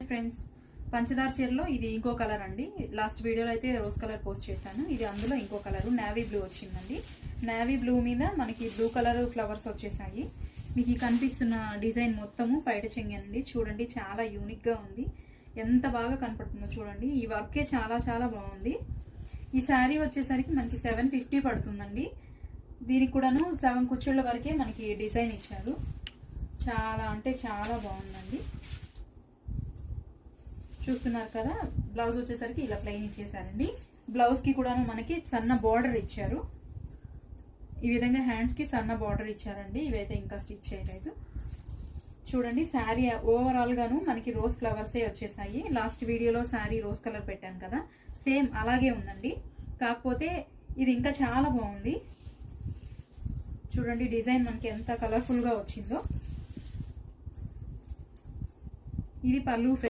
Friends, పంచదార చీరలో ఇది ఇంకో కలర్ అండి. లాస్ట్ వీడియోలో అయితే రోజ్ కలర్ పోస్ట్ చేశాను. ఇది అందులో ఇంకో కలర్ నేవీ బ్లూ వచ్చిందండి. నేవీ బ్లూ మీద మనకి బ్లూ కలర్ ఫ్లవర్స్ వచ్చేసాయి. మీకు కనిపిస్తున్న డిజైన్ మొత్తము పైట చెంగండి. చూడండి, చాలా యూనిక్ గా ఉంది. ఎంత బాగా కనపడుతుందో చూడండి. ఈ వర్కే చాలా చాలా బాగుంది. ఈ శారీ వచ్చేసరికి మనకి 750 పడుతుందండి. దీనికి కూడాను సగం కుచ్చుళ్ళ వరకే మనకి డిజైన్ ఇచ్చారు. చాలా అంటే చాలా బాగుందండి. చూస్తున్నారు కదా, బ్లౌజ్ వచ్చేసరికి ఇలా ప్లెయిన్ ఇచ్చేసారండి. బ్లౌజ్ కి కూడాను మనకి సన్న బార్డర్ ఇచ్చారు. ఈ విధంగా హ్యాండ్స్ కి సన్న బార్డర్ ఇచ్చారండి. ఇవైతే ఇంకా స్టిచ్ చేయలేదు. చూడండి, శారీ ఓవరాల్ గాను మనకి రోజ్ ఫ్లవర్సే వచ్చేసాయి. లాస్ట్ వీడియోలో శారీ రోజ్ కలర్ పెట్టాను కదా, సేమ్ అలాగే ఉందండి. కాకపోతే ఇది ఇంకా చాలా బాగుంది. చూడండి, డిజైన్ మనకి ఎంత కలర్ఫుల్ గా వచ్చిందో. ఇది పళ్ళు.